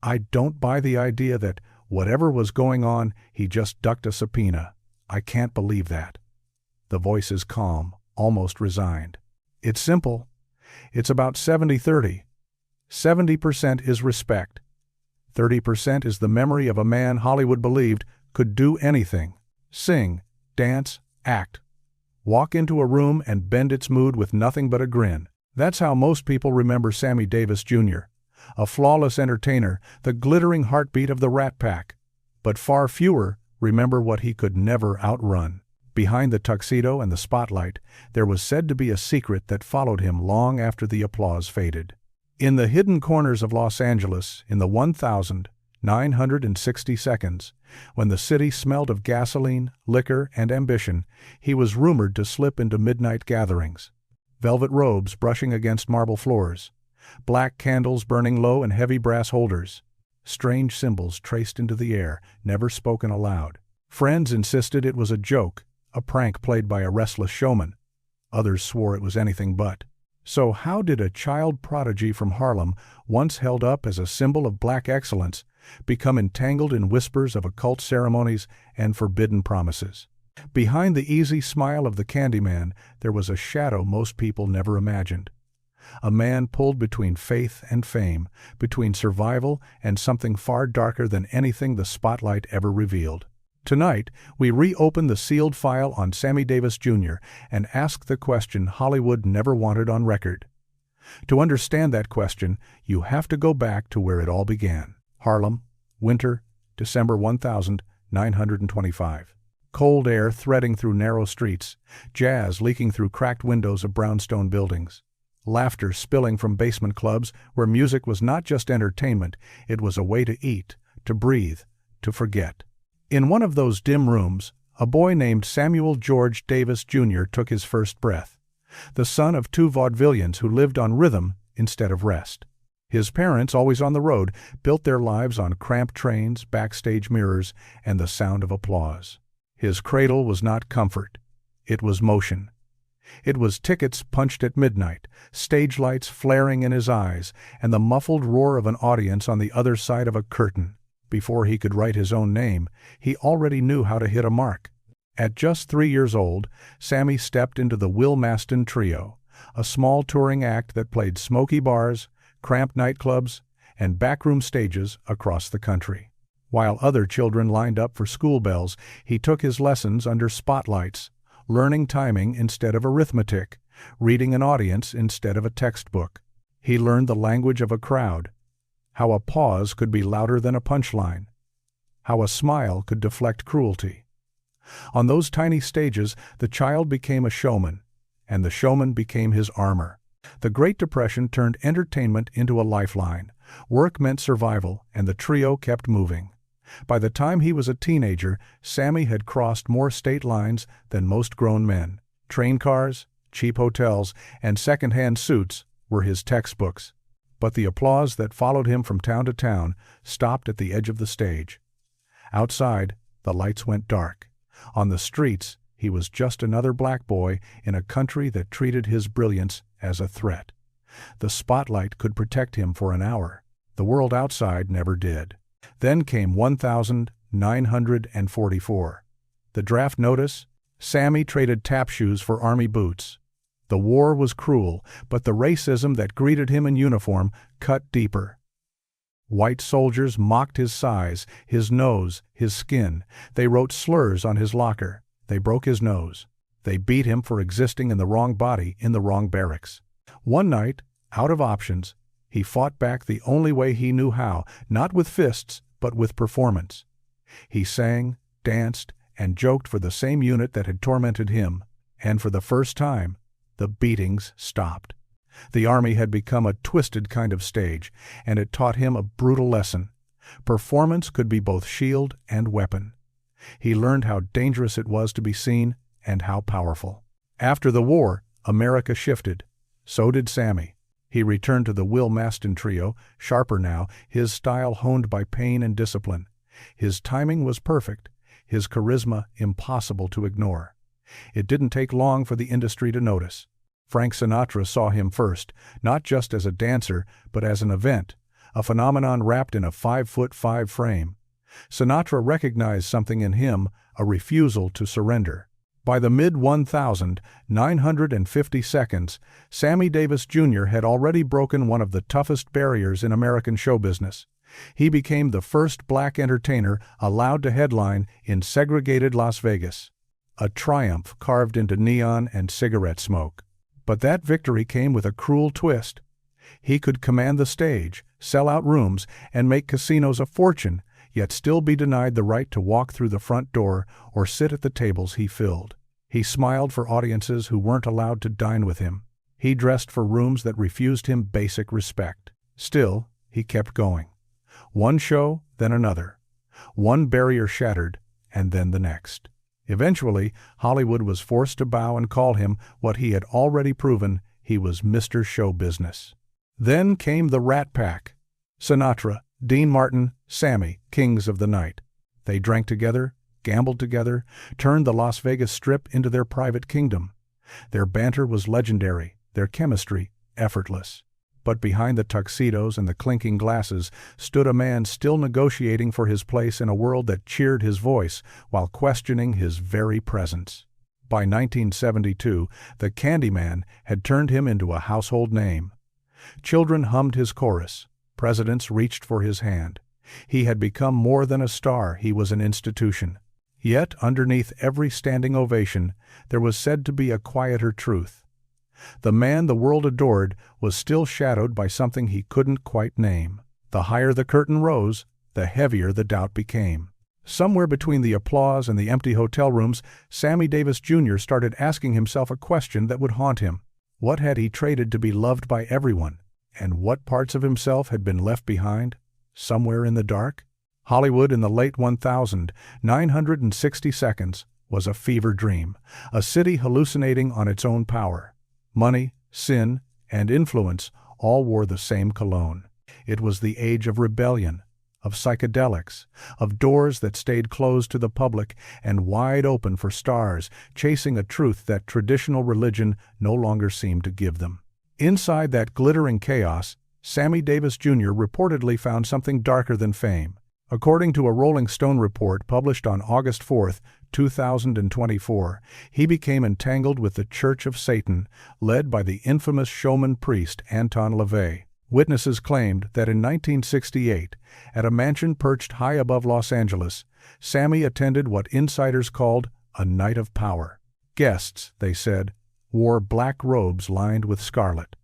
I don't buy the idea that, whatever was going on, he just ducked a subpoena. I can't believe that." The voice is calm, almost resigned. "It's simple. It's about 70-30. 70% is respect. 30% is the memory of a man Hollywood believed could do anything. Sing, dance, act. Walk into a room and bend its mood with nothing but a grin. That's how most people remember Sammy Davis Jr., a flawless entertainer, the glittering heartbeat of the Rat Pack. But far fewer remember what he could never outrun. Behind the tuxedo and the spotlight, there was said to be a secret that followed him long after the applause faded. In the hidden corners of Los Angeles, in the 1,960 seconds, when the city smelled of gasoline, liquor, and ambition, he was rumored to slip into midnight gatherings. Velvet robes brushing against marble floors, black candles burning low in heavy brass holders, strange symbols traced into the air, never spoken aloud. Friends insisted it was a joke, a prank played by a restless showman. Others swore it was anything but. So how did a child prodigy from Harlem, once held up as a symbol of black excellence, become entangled in whispers of occult ceremonies and forbidden promises? Behind the easy smile of the Candyman, there was a shadow most people never imagined. A man pulled between faith and fame, between survival and something far darker than anything the spotlight ever revealed. Tonight, we reopen the sealed file on Sammy Davis Jr. and ask the question Hollywood never wanted on record. To understand that question, you have to go back to where it all began. Harlem, winter, December 1925. Cold air threading through narrow streets, jazz leaking through cracked windows of brownstone buildings, laughter spilling from basement clubs where music was not just entertainment, it was a way to eat, to breathe, to forget. In one of those dim rooms, a boy named Samuel George Davis Jr. took his first breath, the son of two vaudevillians who lived on rhythm instead of rest. His parents, always on the road, built their lives on cramped trains, backstage mirrors, and the sound of applause. His cradle was not comfort. It was motion. It was tickets punched at midnight, stage lights flaring in his eyes, and the muffled roar of an audience on the other side of a curtain. Before he could write his own name, he already knew how to hit a mark. At just 3 years old, Sammy stepped into the Will Maston Trio, a small touring act that played smoky bars, cramped nightclubs, and backroom stages across the country. While other children lined up for school bells, he took his lessons under spotlights, learning timing instead of arithmetic, reading an audience instead of a textbook. He learned the language of a crowd, how a pause could be louder than a punchline, how a smile could deflect cruelty. On those tiny stages, the child became a showman, and the showman became his armor. The Great Depression turned entertainment into a lifeline. Work meant survival, and the trio kept moving. By the time he was a teenager, Sammy had crossed more state lines than most grown men. Train cars, cheap hotels, and second-hand suits were his textbooks. But the applause that followed him from town to town stopped at the edge of the stage. Outside, the lights went dark. On the streets, he was just another black boy in a country that treated his brilliance as a threat. The spotlight could protect him for an hour. The world outside never did. Then came 1944. The draft notice? Sammy traded tap shoes for army boots. The war was cruel, but the racism that greeted him in uniform cut deeper. White soldiers mocked his size, his nose, his skin. They wrote slurs on his locker. They broke his nose. They beat him for existing in the wrong body in the wrong barracks. One night, out of options, he fought back the only way he knew how, not with fists, but with performance. He sang, danced, and joked for the same unit that had tormented him, and for the first time, the beatings stopped. The army had become a twisted kind of stage, and it taught him a brutal lesson. Performance could be both shield and weapon. He learned how dangerous it was to be seen and how powerful. After the war, America shifted. So did Sammy. He returned to the Will Maston Trio, sharper now, his style honed by pain and discipline. His timing was perfect, his charisma impossible to ignore. It didn't take long for the industry to notice. Frank Sinatra saw him first, not just as a dancer, but as an event, a phenomenon wrapped in a 5'5" frame. Sinatra recognized something in him, a refusal to surrender. By the mid-1950s, Sammy Davis Jr. had already broken one of the toughest barriers in American show business. He became the first black entertainer allowed to headline in segregated Las Vegas, a triumph carved into neon and cigarette smoke. But that victory came with a cruel twist. He could command the stage, sell out rooms, and make casinos a fortune, yet still be denied the right to walk through the front door or sit at the tables he filled. He smiled for audiences who weren't allowed to dine with him. He dressed for rooms that refused him basic respect. Still, he kept going. One show, then another. One barrier shattered, and then the next. Eventually, Hollywood was forced to bow and call him what he had already proven: he was Mr. Show Business. Then came the Rat Pack. Sinatra, Dean Martin, Sammy, kings of the night. They drank together, gambled together, turned the Las Vegas Strip into their private kingdom. Their banter was legendary, their chemistry effortless. But behind the tuxedos and the clinking glasses stood a man still negotiating for his place in a world that cheered his voice while questioning his very presence. By 1972, the Candyman had turned him into a household name. Children hummed his chorus. Presidents reached for his hand. He had become more than a star, he was an institution. Yet, underneath every standing ovation, there was said to be a quieter truth. The man the world adored was still shadowed by something he couldn't quite name. The higher the curtain rose, the heavier the doubt became. Somewhere between the applause and the empty hotel rooms, Sammy Davis Jr. started asking himself a question that would haunt him. What had he traded to be loved by everyone? And what parts of himself had been left behind, somewhere in the dark? Hollywood in the late 1960 seconds was a fever dream, a city hallucinating on its own power. Money, sin, and influence all wore the same cologne. It was the age of rebellion, of psychedelics, of doors that stayed closed to the public and wide open for stars, chasing a truth that traditional religion no longer seemed to give them. Inside that glittering chaos, Sammy Davis Jr. reportedly found something darker than fame. According to a Rolling Stone report published on August 4, 2024, he became entangled with the Church of Satan, led by the infamous showman priest Anton LaVey. Witnesses claimed that in 1968, at a mansion perched high above Los Angeles, Sammy attended what insiders called a night of power. Guests, they said, wore black robes lined with scarlet.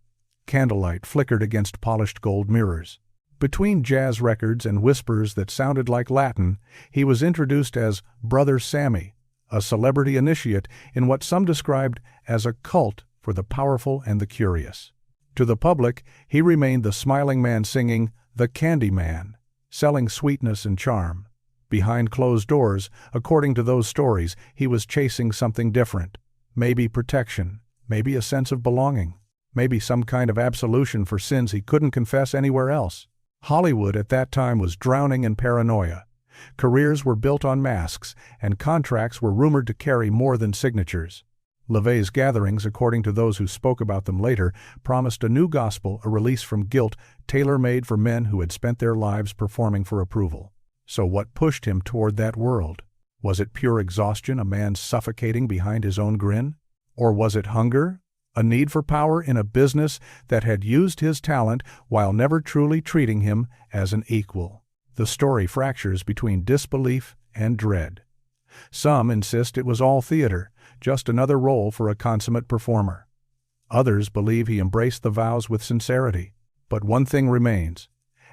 Candlelight flickered against polished gold mirrors. Between jazz records and whispers that sounded like Latin, he was introduced as Brother Sammy, a celebrity initiate in what some described as a cult for the powerful and the curious. To the public, he remained the smiling man singing "The Candy Man," selling sweetness and charm. Behind closed doors, according to those stories, he was chasing something different. Maybe protection, maybe a sense of belonging, maybe some kind of absolution for sins he couldn't confess anywhere else. Hollywood at that time was drowning in paranoia. Careers were built on masks, and contracts were rumored to carry more than signatures. LaVey's gatherings, according to those who spoke about them later, promised a new gospel, a release from guilt, tailor-made for men who had spent their lives performing for approval. So what pushed him toward that world? Was it pure exhaustion, a man suffocating behind his own grin? Or was it hunger? A need for power in a business that had used his talent while never truly treating him as an equal. The story fractures between disbelief and dread. Some insist it was all theater, just another role for a consummate performer. Others believe he embraced the vows with sincerity. But one thing remains.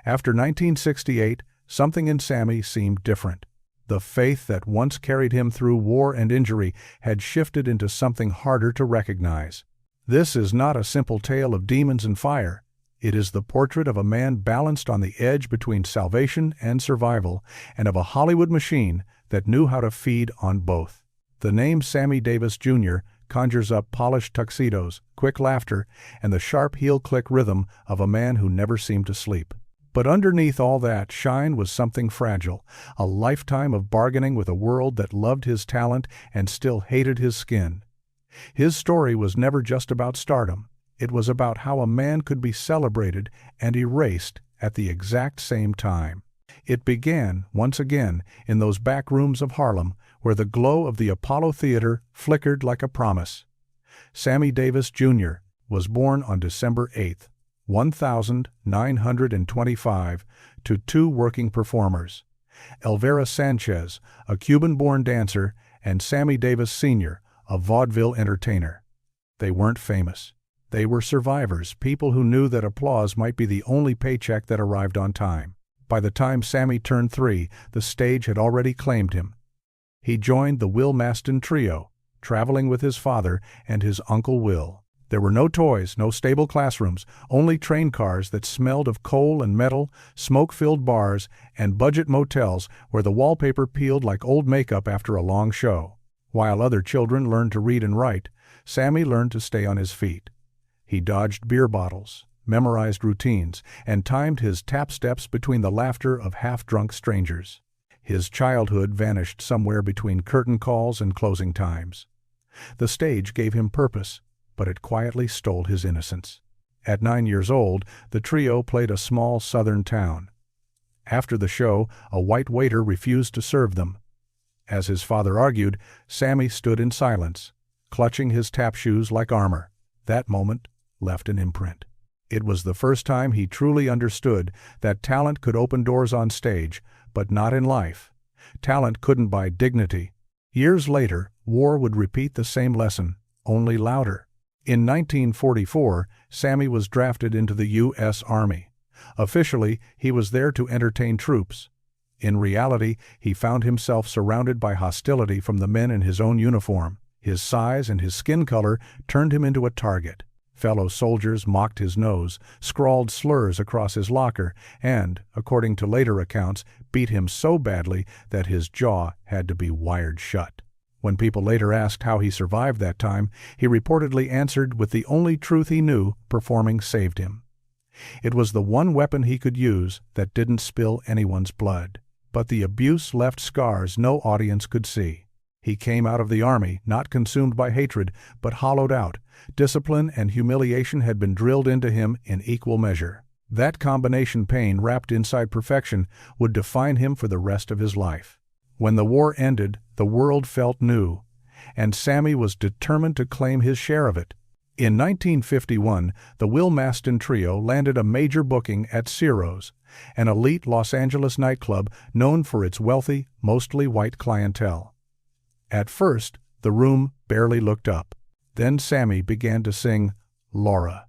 After 1968, something in Sammy seemed different. The faith that once carried him through war and injury had shifted into something harder to recognize. This is not a simple tale of demons and fire. It is the portrait of a man balanced on the edge between salvation and survival, and of a Hollywood machine that knew how to feed on both. The name Sammy Davis Jr. conjures up polished tuxedos, quick laughter, and the sharp heel-click rhythm of a man who never seemed to sleep. But underneath all that shine was something fragile, a lifetime of bargaining with a world that loved his talent and still hated his skin. His story was never just about stardom. It was about how a man could be celebrated and erased at the exact same time. It began, once again, in those back rooms of Harlem where the glow of the Apollo Theater flickered like a promise. Sammy Davis Jr. was born on December 8, 1925, to two working performers, Elvira Sanchez, a Cuban-born dancer, and Sammy Davis Sr., a vaudeville entertainer. They weren't famous. They were survivors, people who knew that applause might be the only paycheck that arrived on time. By the time Sammy turned 3, the stage had already claimed him. He joined the Will Maston Trio, traveling with his father and his Uncle Will. There were no toys, no stable classrooms, only train cars that smelled of coal and metal, smoke-filled bars, and budget motels where the wallpaper peeled like old makeup after a long show. While other children learned to read and write, Sammy learned to stay on his feet. He dodged beer bottles, memorized routines, and timed his tap steps between the laughter of half-drunk strangers. His childhood vanished somewhere between curtain calls and closing times. The stage gave him purpose, but it quietly stole his innocence. At 9 years old, the trio played a small southern town. After the show, a white waiter refused to serve them. As his father argued, Sammy stood in silence, clutching his tap shoes like armor. That moment left an imprint. It was the first time he truly understood that talent could open doors on stage, but not in life. Talent couldn't buy dignity. Years later, war would repeat the same lesson, only louder. In 1944, Sammy was drafted into the U.S. Army. Officially, he was there to entertain troops. In reality, he found himself surrounded by hostility from the men in his own uniform. His size and his skin color turned him into a target. Fellow soldiers mocked his nose, scrawled slurs across his locker, and, according to later accounts, beat him so badly that his jaw had to be wired shut. When people later asked how he survived that time, he reportedly answered with the only truth he knew: performing saved him. It was the one weapon he could use that didn't spill anyone's blood. But the abuse left scars no audience could see. He came out of the army not consumed by hatred, but hollowed out. Discipline and humiliation had been drilled into him in equal measure. That combination, pain wrapped inside perfection, would define him for the rest of his life. When the war ended, the world felt new, and Sammy was determined to claim his share of it. In 1951, the Will Maston Trio landed a major booking at Ciro's, an elite Los Angeles nightclub known for its wealthy, mostly white clientele. At first, the room barely looked up. Then Sammy began to sing Laura.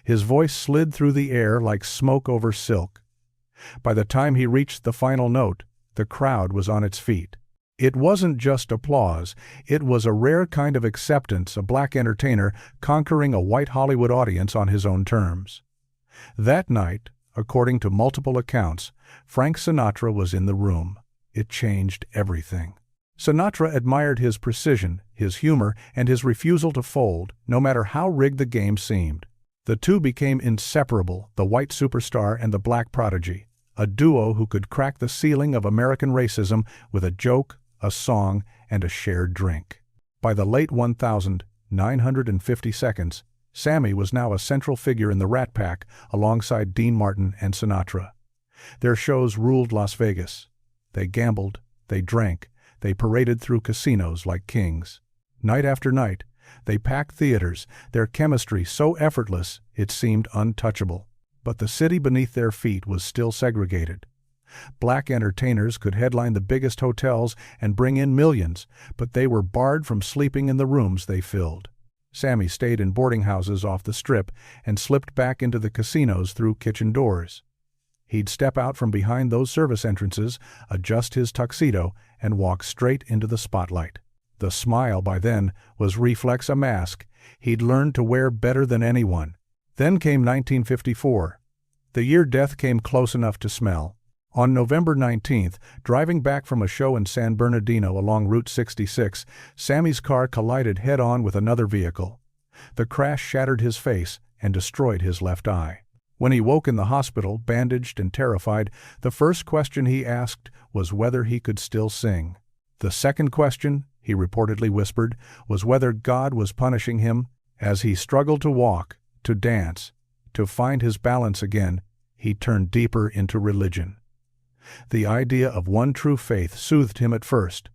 His voice slid through the air like smoke over silk. By the time he reached the final note, the crowd was on its feet. It wasn't just applause, it was a rare kind of acceptance, a black entertainer conquering a white Hollywood audience on his own terms. That night, according to multiple accounts, Frank Sinatra was in the room. It changed everything. Sinatra admired his precision, his humor, and his refusal to fold, no matter how rigged the game seemed. The two became inseparable, the white superstar and the black prodigy, a duo who could crack the ceiling of American racism with a joke, a song, and a shared drink. By the late 1952, Sammy was now a central figure in the Rat Pack alongside Dean Martin and Sinatra. Their shows ruled Las Vegas. They gambled, they drank, they paraded through casinos like kings. Night after night, they packed theaters, their chemistry so effortless it seemed untouchable. But the city beneath their feet was still segregated. Black entertainers could headline the biggest hotels and bring in millions, but they were barred from sleeping in the rooms they filled. Sammy stayed in boarding houses off the Strip and slipped back into the casinos through kitchen doors. He'd step out from behind those service entrances, adjust his tuxedo, and walk straight into the spotlight. The smile by then was reflex, a mask he'd learned to wear better than anyone. Then came 1954, the year death came close enough to smell. On November 19th, driving back from a show in San Bernardino along Route 66, Sammy's car collided head-on with another vehicle. The crash shattered his face and destroyed his left eye. When he woke in the hospital, bandaged and terrified, the first question he asked was whether he could still sing. The second question, he reportedly whispered, was whether God was punishing him. As he struggled to walk, to dance, to find his balance again, he turned deeper into religion. The idea of one true faith soothed him at first,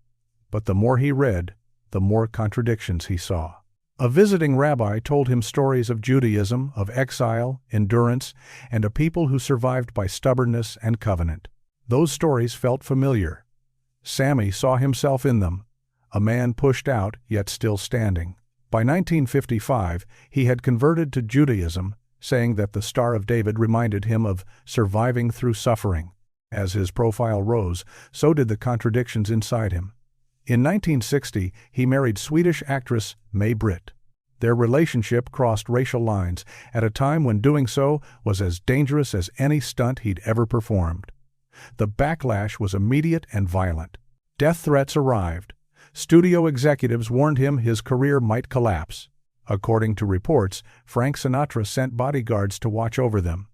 but the more he read, the more contradictions he saw. A visiting rabbi told him stories of Judaism, of exile, endurance, and a people who survived by stubbornness and covenant. Those stories felt familiar. Sammy saw himself in them, a man pushed out yet still standing. By 1955, he had converted to Judaism, saying that the Star of David reminded him of surviving through suffering. As his profile rose, so did the contradictions inside him. In 1960, he married Swedish actress May Britt. Their relationship crossed racial lines at a time when doing so was as dangerous as any stunt he'd ever performed. The backlash was immediate and violent. Death threats arrived. Studio executives warned him his career might collapse. According to reports, Frank Sinatra sent bodyguards to watch over them.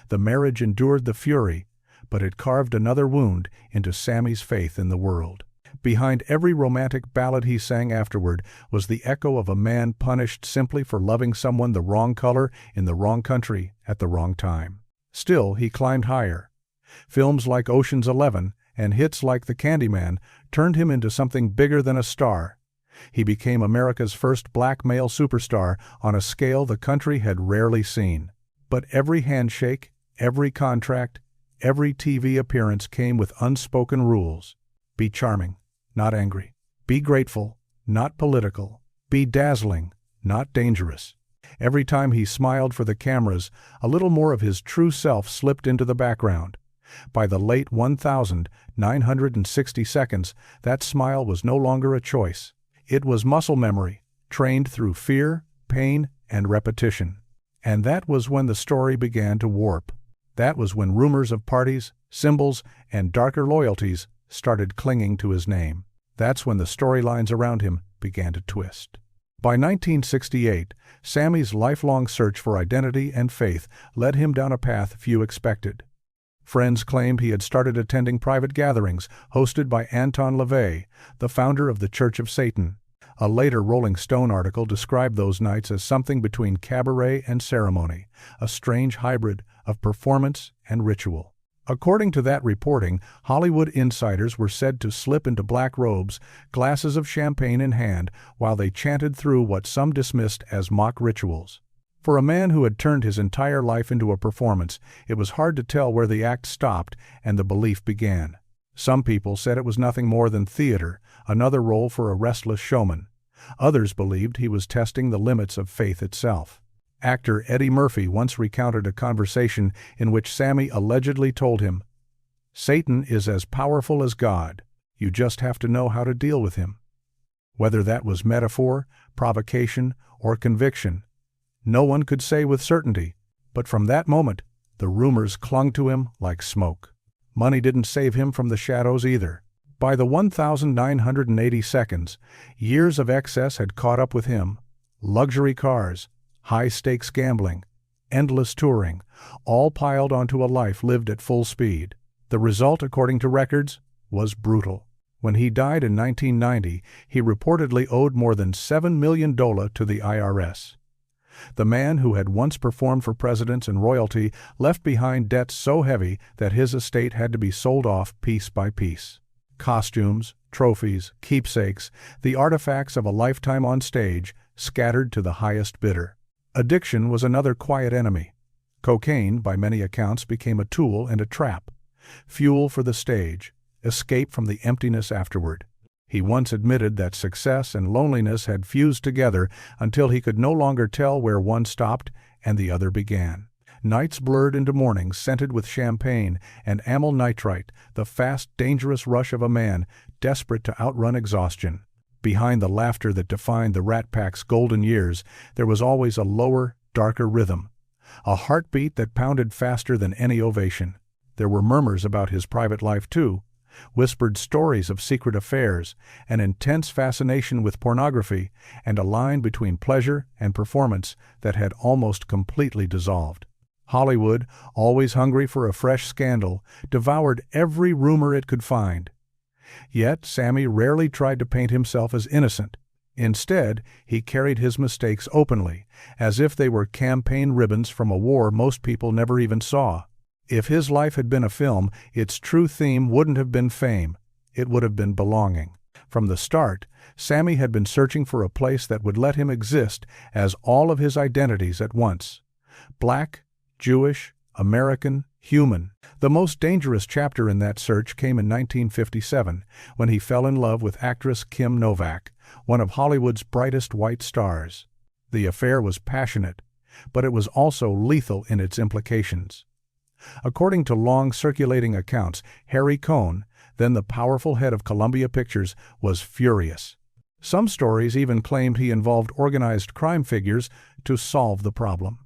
The marriage endured the fury, but it carved another wound into Sammy's faith in the world. Behind every romantic ballad he sang afterward was the echo of a man punished simply for loving someone the wrong color in the wrong country at the wrong time. Still, he climbed higher. Films like Ocean's 11 and hits like The Candyman turned him into something bigger than a star. He became America's first black male superstar on a scale the country had rarely seen. But every handshake, every contract, every TV appearance came with unspoken rules. Be charming, not angry. Be grateful, not political. Be dazzling, not dangerous. Every time he smiled for the cameras, a little more of his true self slipped into the background. By the late 1,960 seconds, that smile was no longer a choice. It was muscle memory, trained through fear, pain, and repetition. And that was when the story began to warp. That was when rumors of parties, symbols, and darker loyalties started clinging to his name. That's when the storylines around him began to twist. By 1968, Sammy's lifelong search for identity and faith led him down a path few expected. Friends claimed he had started attending private gatherings hosted by Anton LaVey, the founder of the Church of Satan. A later Rolling Stone article described those nights as something between cabaret and ceremony, a strange hybrid of performance and ritual. According to that reporting, Hollywood insiders were said to slip into black robes, glasses of champagne in hand, while they chanted through what some dismissed as mock rituals. For a man who had turned his entire life into a performance, it was hard to tell where the act stopped and the belief began. Some people said it was nothing more than theater, another role for a restless showman. Others believed he was testing the limits of faith itself. Actor Eddie Murphy once recounted a conversation in which Sammy allegedly told him, "Satan is as powerful as God. You just have to know how to deal with him." Whether that was metaphor, provocation, or conviction, no one could say with certainty, but from that moment, the rumors clung to him like smoke. Money didn't save him from the shadows either. By the 1,980 seconds, years of excess had caught up with him. Luxury cars, high-stakes gambling, endless touring, all piled onto a life lived at full speed. The result, according to records, was brutal. When he died in 1990, he reportedly owed more than $7 million to the IRS. The man who had once performed for presidents and royalty left behind debts so heavy that his estate had to be sold off piece by piece. Costumes, trophies, keepsakes, the artifacts of a lifetime on stage, scattered to the highest bidder. Addiction was another quiet enemy. Cocaine, by many accounts, became a tool and a trap. Fuel for the stage, escape from the emptiness afterward. He once admitted that success and loneliness had fused together until he could no longer tell where one stopped and the other began. Nights blurred into mornings scented with champagne and amyl nitrite, the fast, dangerous rush of a man desperate to outrun exhaustion. Behind the laughter that defined the Rat Pack's golden years, there was always a lower, darker rhythm, a heartbeat that pounded faster than any ovation. There were murmurs about his private life, too, whispered stories of secret affairs, an intense fascination with pornography, and a line between pleasure and performance that had almost completely dissolved. Hollywood, always hungry for a fresh scandal, devoured every rumor it could find. Yet Sammy rarely tried to paint himself as innocent. Instead, he carried his mistakes openly, as if they were campaign ribbons from a war most people never even saw. If his life had been a film, its true theme wouldn't have been fame. It would have been belonging. From the start, Sammy had been searching for a place that would let him exist as all of his identities at once. Black, Jewish, American, human. The most dangerous chapter in that search came in 1957, when he fell in love with actress Kim Novak, one of Hollywood's brightest white stars. The affair was passionate, but it was also lethal in its implications. According to long-circulating accounts, Harry Cohn, then the powerful head of Columbia Pictures, was furious. Some stories even claimed he involved organized crime figures to solve the problem.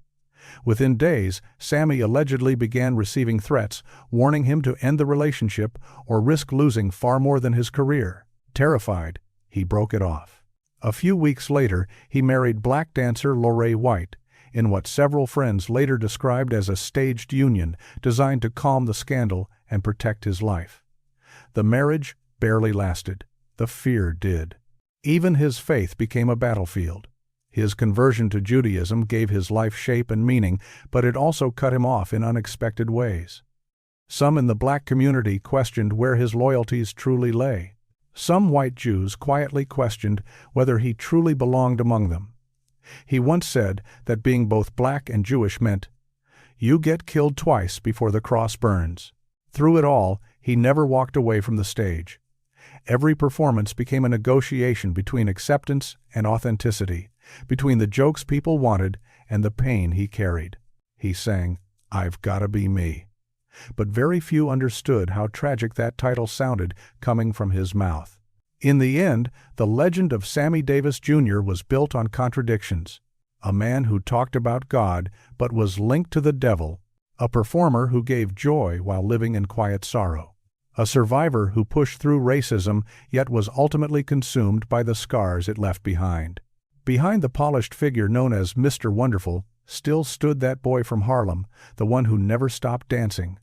Within days, Sammy allegedly began receiving threats, warning him to end the relationship or risk losing far more than his career. Terrified, he broke it off. A few weeks later, he married black dancer Lorraine White, in what several friends later described as a staged union designed to calm the scandal and protect his life. The marriage barely lasted. The fear did. Even his faith became a battlefield. His conversion to Judaism gave his life shape and meaning, but it also cut him off in unexpected ways. Some in the black community questioned where his loyalties truly lay. Some white Jews quietly questioned whether he truly belonged among them. He once said that being both black and Jewish meant, "You get killed twice before the cross burns." Through it all, he never walked away from the stage. Every performance became a negotiation between acceptance and authenticity, between the jokes people wanted and the pain he carried. He sang, "I've Gotta Be Me." But very few understood how tragic that title sounded coming from his mouth. In the end, the legend of Sammy Davis Jr. was built on contradictions. A man who talked about God but was linked to the devil, a performer who gave joy while living in quiet sorrow, a survivor who pushed through racism yet was ultimately consumed by the scars it left behind. Behind the polished figure known as Mr. Wonderful still stood that boy from Harlem, the one who never stopped dancing,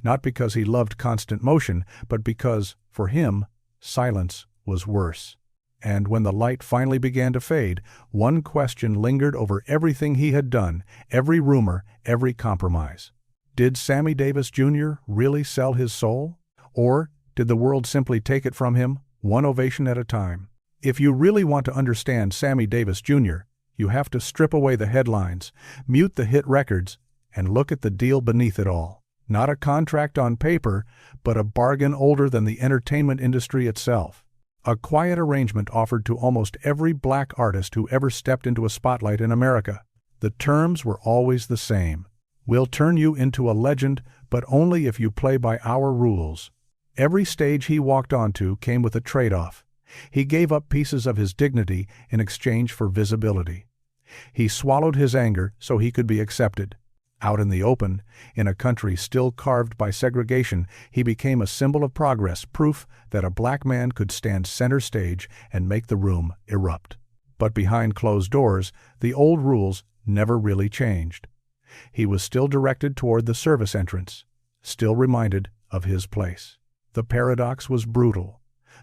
not because he loved constant motion, but because, for him, silence was worse. And when the light finally began to fade, one question lingered over everything he had done, every rumor, every compromise. Did Sammy Davis Jr. really sell his soul? Or did the world simply take it from him, one ovation at a time? If you really want to understand Sammy Davis Jr., you have to strip away the headlines, mute the hit records, and look at the deal beneath it all. Not a contract on paper, but a bargain older than the entertainment industry itself. A quiet arrangement offered to almost every black artist who ever stepped into a spotlight in America. The terms were always the same. We'll turn you into a legend, but only if you play by our rules. Every stage he walked onto came with a trade-off. He gave up pieces of his dignity in exchange for visibility. He swallowed his anger so he could be accepted. Out in the open, in a country still carved by segregation, he became a symbol of progress, proof that a black man could stand center stage and make the room erupt. But behind closed doors, the old rules never really changed. He was still directed toward the service entrance, still reminded of his place. The paradox was brutal.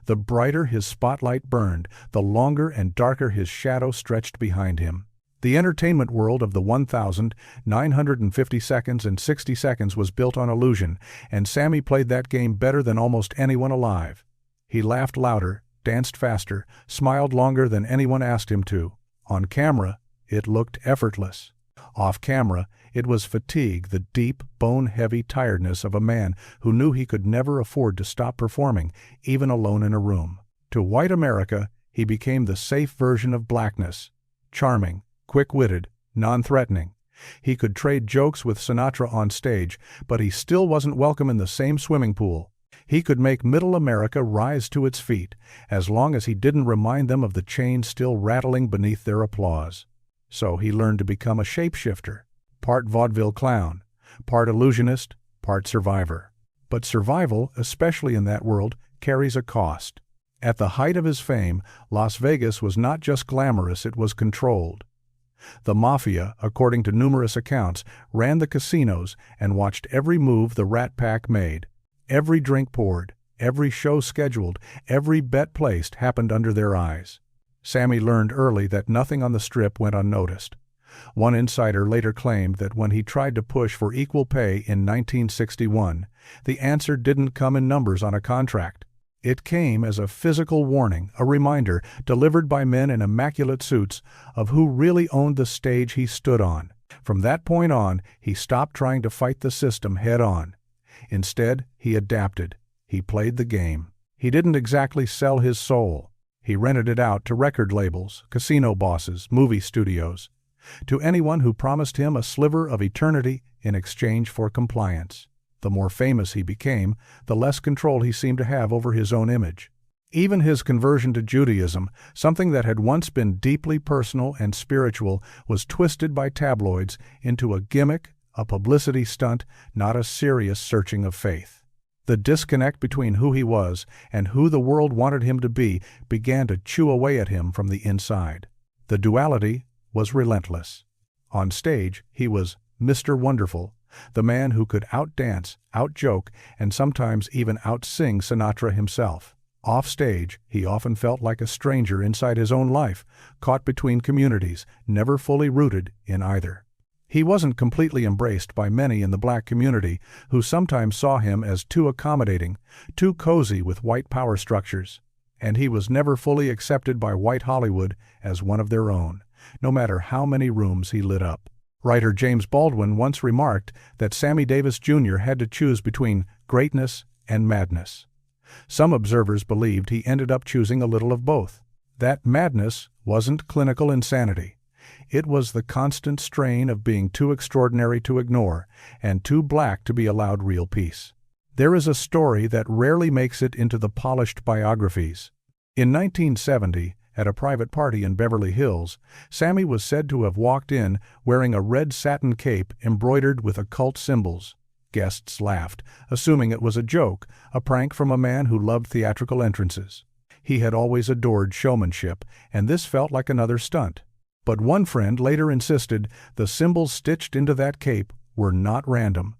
The brighter his spotlight burned, the longer and darker his shadow stretched behind him. The entertainment world of the 1,950 seconds and 60 seconds was built on illusion, and Sammy played that game better than almost anyone alive. He laughed louder, danced faster, smiled longer than anyone asked him to. On camera, it looked effortless. Off camera, it was fatigue, the deep, bone-heavy tiredness of a man who knew he could never afford to stop performing, even alone in a room. To white America, he became the safe version of blackness. Charming, quick-witted, non-threatening. He could trade jokes with Sinatra on stage, but he still wasn't welcome in the same swimming pool. He could make Middle America rise to its feet, as long as he didn't remind them of the chains still rattling beneath their applause. So he learned to become a shapeshifter, part vaudeville clown, part illusionist, part survivor. But survival, especially in that world, carries a cost. At the height of his fame, Las Vegas was not just glamorous, it was controlled. The mafia, according to numerous accounts, ran the casinos and watched every move the Rat Pack made. Every drink poured, every show scheduled, every bet placed happened under their eyes. Sammy learned early that nothing on the Strip went unnoticed. One insider later claimed that when he tried to push for equal pay in 1961, the answer didn't come in numbers on a contract. It came as a physical warning, a reminder delivered by men in immaculate suits of who really owned the stage he stood on. From that point on, he stopped trying to fight the system head-on. Instead, he adapted. He played the game. He didn't exactly sell his soul. He rented it out to record labels, casino bosses, movie studios, to anyone who promised him a sliver of eternity in exchange for compliance. The more famous he became, the less control he seemed to have over his own image. Even his conversion to Judaism, something that had once been deeply personal and spiritual, was twisted by tabloids into a gimmick, a publicity stunt, not a serious searching of faith. The disconnect between who he was and who the world wanted him to be began to chew away at him from the inside. The duality was relentless. On stage, he was Mr. Wonderful, the man who could outdance, outjoke, and sometimes even outsing Sinatra himself. Off stage, he often felt like a stranger inside his own life, caught between communities, never fully rooted in either. He wasn't completely embraced by many in the black community, who sometimes saw him as too accommodating, too cozy with white power structures. And he was never fully accepted by white Hollywood as one of their own, no matter how many rooms he lit up. Writer James Baldwin once remarked that Sammy Davis Jr. had to choose between greatness and madness. Some observers believed he ended up choosing a little of both. That madness wasn't clinical insanity. It was the constant strain of being too extraordinary to ignore and too black to be allowed real peace. There is a story that rarely makes it into the polished biographies. In 1970, at a private party in Beverly Hills, Sammy was said to have walked in wearing a red satin cape embroidered with occult symbols. Guests laughed, assuming it was a joke, a prank from a man who loved theatrical entrances. He had always adored showmanship, and this felt like another stunt. But one friend later insisted the symbols stitched into that cape were not random.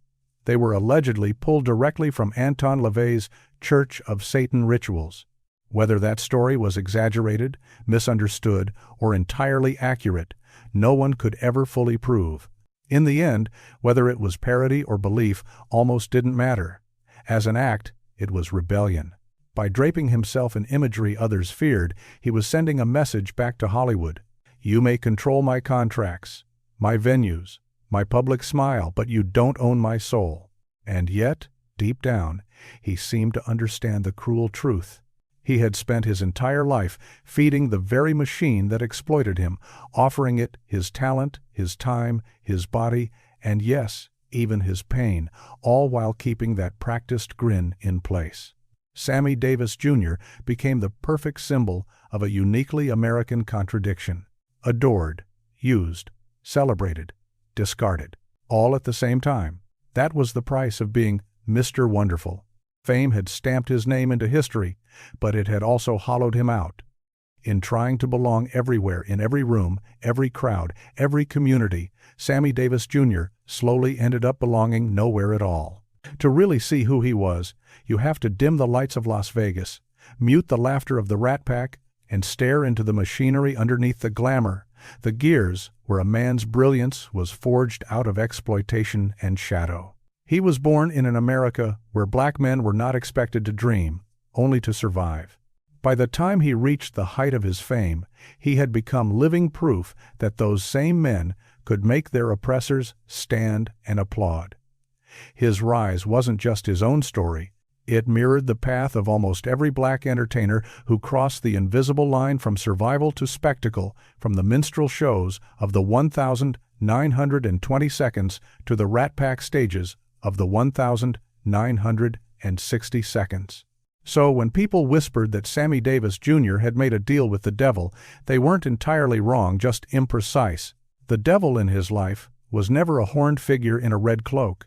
They were allegedly pulled directly from Anton LaVey's Church of Satan rituals. Whether that story was exaggerated, misunderstood, or entirely accurate, no one could ever fully prove. In the end, whether it was parody or belief almost didn't matter. As an act, it was rebellion. By draping himself in imagery others feared, he was sending a message back to Hollywood. You may control my contracts, my venues, my public smile, but you don't own my soul. And yet, deep down, he seemed to understand the cruel truth. He had spent his entire life feeding the very machine that exploited him, offering it his talent, his time, his body, and yes, even his pain, all while keeping that practiced grin in place. Sammy Davis Jr. became the perfect symbol of a uniquely American contradiction. Adored, used, celebrated, discarded, all at the same time. That was the price of being Mr. Wonderful. Fame had stamped his name into history, but it had also hollowed him out. In trying to belong everywhere, in every room, every crowd, every community, Sammy Davis Jr. slowly ended up belonging nowhere at all. To really see who he was, you have to dim the lights of Las Vegas, mute the laughter of the Rat Pack, and stare into the machinery underneath the glamour, the gears where a man's brilliance was forged out of exploitation and shadow. He was born in an America where black men were not expected to dream, only to survive. By the time he reached the height of his fame, he had become living proof that those same men could make their oppressors stand and applaud. His rise wasn't just his own story. It mirrored the path of almost every black entertainer who crossed the invisible line from survival to spectacle, from the minstrel shows of the 1,920 seconds to the Rat Pack stages of the 1,960 seconds. So when people whispered that Sammy Davis Jr. had made a deal with the devil, they weren't entirely wrong, just imprecise. The devil in his life was never a horned figure in a red cloak.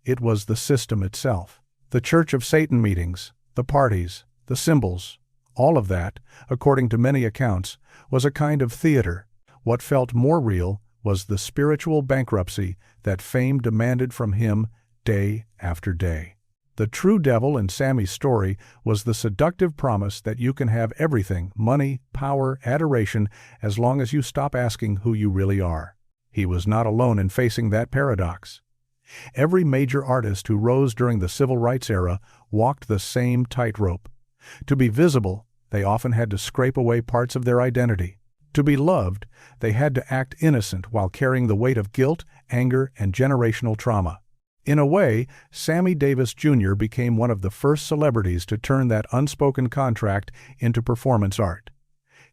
It was the system itself. The Church of Satan meetings, the parties, the symbols, all of that, according to many accounts, was a kind of theater. What felt more real was the spiritual bankruptcy that fame demanded from him day after day. The true devil in Sammy's story was the seductive promise that you can have everything, money, power, adoration, as long as you stop asking who you really are. He was not alone in facing that paradox. Every major artist who rose during the civil rights era walked the same tightrope. To be visible, they often had to scrape away parts of their identity. To be loved, they had to act innocent while carrying the weight of guilt, anger, and generational trauma. In a way, Sammy Davis Jr. became one of the first celebrities to turn that unspoken contract into performance art.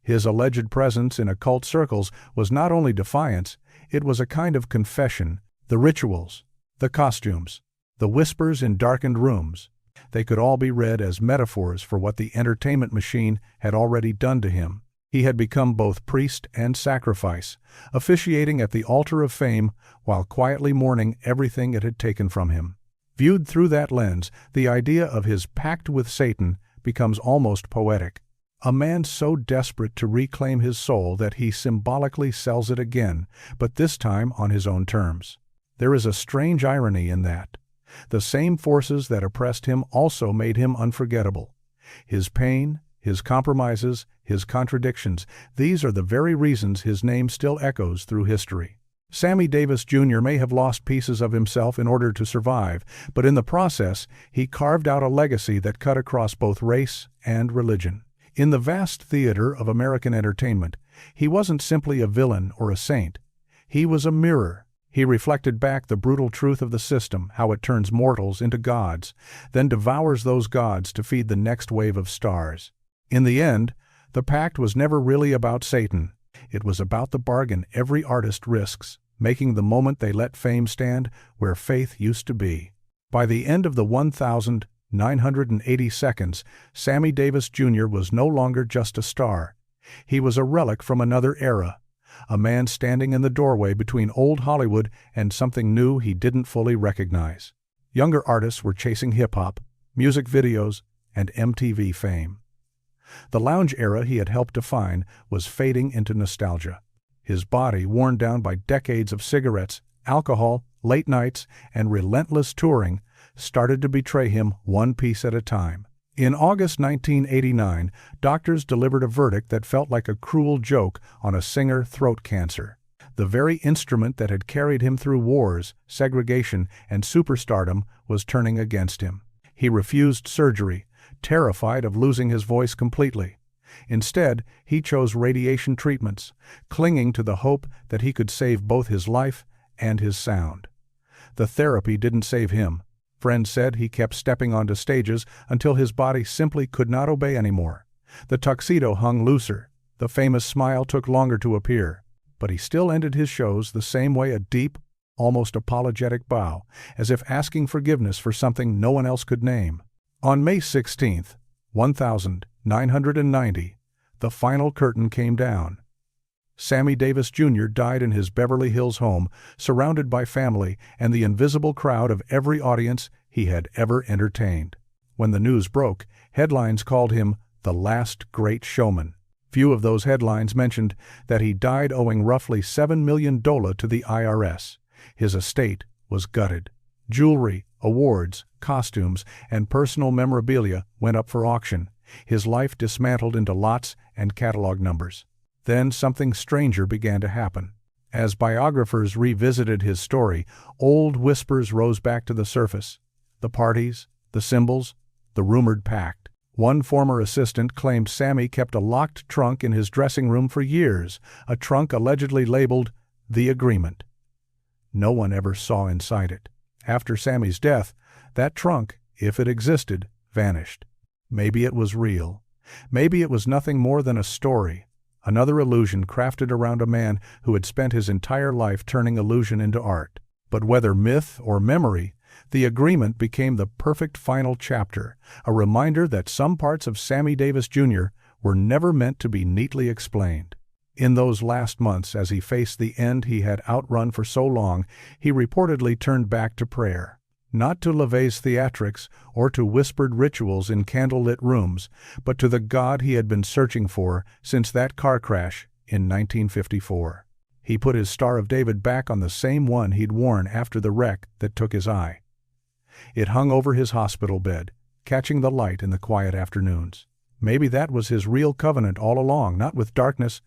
His alleged presence in occult circles was not only defiance, it was a kind of confession. The rituals, the costumes, the whispers in darkened rooms, they could all be read as metaphors for what the entertainment machine had already done to him. He had become both priest and sacrifice, officiating at the altar of fame while quietly mourning everything it had taken from him. Viewed through that lens, the idea of his pact with Satan becomes almost poetic. A man so desperate to reclaim his soul that he symbolically sells it again, but this time on his own terms. There is a strange irony in that. The same forces that oppressed him also made him unforgettable. His pain, his compromises, his contradictions, these are the very reasons his name still echoes through history. Sammy Davis Jr. may have lost pieces of himself in order to survive, but in the process, he carved out a legacy that cut across both race and religion. In the vast theater of American entertainment, he wasn't simply a villain or a saint. He was a mirror. He reflected back the brutal truth of the system, how it turns mortals into gods, then devours those gods to feed the next wave of stars. In the end, the pact was never really about Satan. It was about the bargain every artist risks, making the moment they let fame stand where faith used to be. By the end of the 1,980 seconds, Sammy Davis Jr. was no longer just a star. He was a relic from another era, a man standing in the doorway between old Hollywood and something new he didn't fully recognize. Younger artists were chasing hip-hop, music videos, and MTV fame. The lounge era he had helped define was fading into nostalgia. His body, worn down by decades of cigarettes, alcohol, late nights, and relentless touring, started to betray him one piece at a time. In August 1989, doctors delivered a verdict that felt like a cruel joke on a singer throat cancer. The very instrument that had carried him through wars, segregation, and superstardom was turning against him. He refused surgery, terrified of losing his voice completely. Instead, he chose radiation treatments, clinging to the hope that he could save both his life and his sound. The therapy didn't save him. Friends said he kept stepping onto stages until his body simply could not obey anymore. The tuxedo hung looser. The famous smile took longer to appear. But he still ended his shows the same way, a deep, almost apologetic bow, as if asking forgiveness for something no one else could name. On May 16, 1990, the final curtain came down. Sammy Davis Jr. died in his Beverly Hills home, surrounded by family and the invisible crowd of every audience he had ever entertained. When the news broke, headlines called him the last great showman. Few of those headlines mentioned that he died owing roughly $7 million to the IRS. His estate was gutted. Jewelry, awards, costumes, and personal memorabilia went up for auction. His life dismantled into lots and catalog numbers. Then something stranger began to happen. As biographers revisited his story, old whispers rose back to the surface. The parties, the symbols, the rumored pact. One former assistant claimed Sammy kept a locked trunk in his dressing room for years, a trunk allegedly labeled The Agreement. No one ever saw inside it. After Sammy's death, that trunk, if it existed, vanished. Maybe it was real. Maybe it was nothing more than a story. Another illusion crafted around a man who had spent his entire life turning illusion into art. But whether myth or memory, The Agreement became the perfect final chapter, a reminder that some parts of Sammy Davis Jr. were never meant to be neatly explained. In those last months, as he faced the end he had outrun for so long, he reportedly turned back to prayer. Not to LaVey's theatrics or to whispered rituals in candlelit rooms, but to the God he had been searching for since that car crash in 1954. He put his Star of David back on the same one he'd worn after the wreck that took his eye. It hung over his hospital bed, catching the light in the quiet afternoons. Maybe that was his real covenant all along, not with darkness,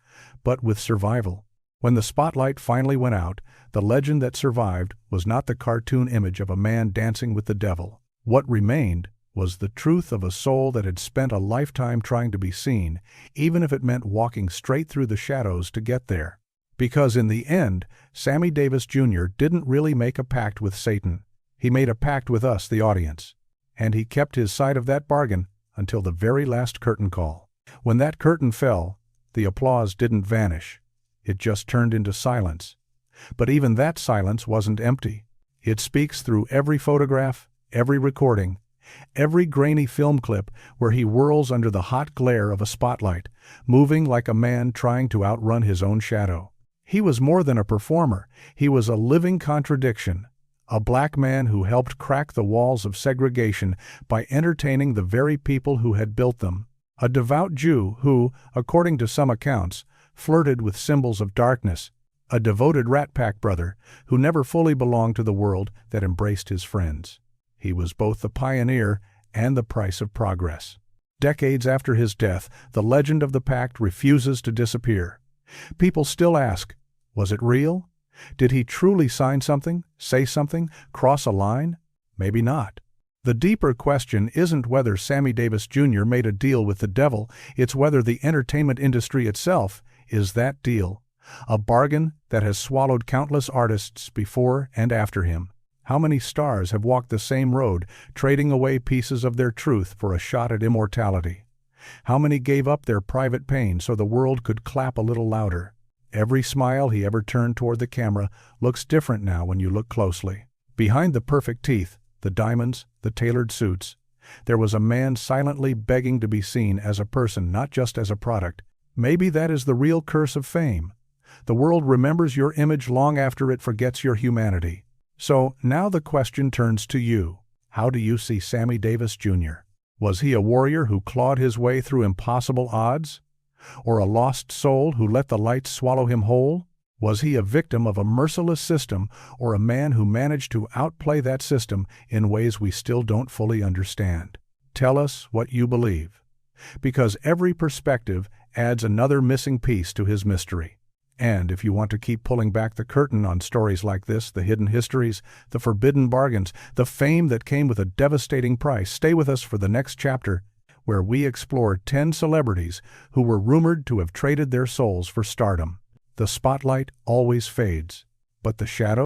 but with survival. When the spotlight finally went out, the legend that survived was not the cartoon image of a man dancing with the devil. What remained was the truth of a soul that had spent a lifetime trying to be seen, even if it meant walking straight through the shadows to get there. Because in the end, Sammy Davis Jr. didn't really make a pact with Satan. He made a pact with us, the audience. And he kept his side of that bargain until the very last curtain call. When that curtain fell, the applause didn't vanish. It just turned into silence. But even that silence wasn't empty. It speaks through every photograph, every recording, every grainy film clip where he whirls under the hot glare of a spotlight, moving like a man trying to outrun his own shadow. He was more than a performer. He was a living contradiction. A black man who helped crack the walls of segregation by entertaining the very people who had built them. A devout Jew who, according to some accounts, flirted with symbols of darkness. A devoted Rat Pack brother who never fully belonged to the world that embraced his friends. He was both the pioneer and the price of progress. Decades after his death, the legend of the pact refuses to disappear. People still ask, was it real? Did he truly sign something, say something, cross a line? Maybe not. The deeper question isn't whether Sammy Davis Jr. made a deal with the devil, it's whether the entertainment industry itself is that deal. A bargain that has swallowed countless artists before and after him. How many stars have walked the same road, trading away pieces of their truth for a shot at immortality? How many gave up their private pain so the world could clap a little louder? Every smile he ever turned toward the camera looks different now when you look closely. Behind the perfect teeth, the diamonds, the tailored suits, there was a man silently begging to be seen as a person, not just as a product. Maybe that is the real curse of fame. The world remembers your image long after it forgets your humanity. So now the question turns to you. How do you see Sammy Davis Jr.? Was he a warrior who clawed his way through impossible odds? Or a lost soul who let the lights swallow him whole? Was he a victim of a merciless system, or a man who managed to outplay that system in ways we still don't fully understand? Tell us what you believe. Because every perspective adds another missing piece to his mystery. And if you want to keep pulling back the curtain on stories like this, the hidden histories, the forbidden bargains, the fame that came with a devastating price, stay with us for the next chapter, where we explore 10 celebrities who were rumored to have traded their souls for stardom. The spotlight always fades, but the shadow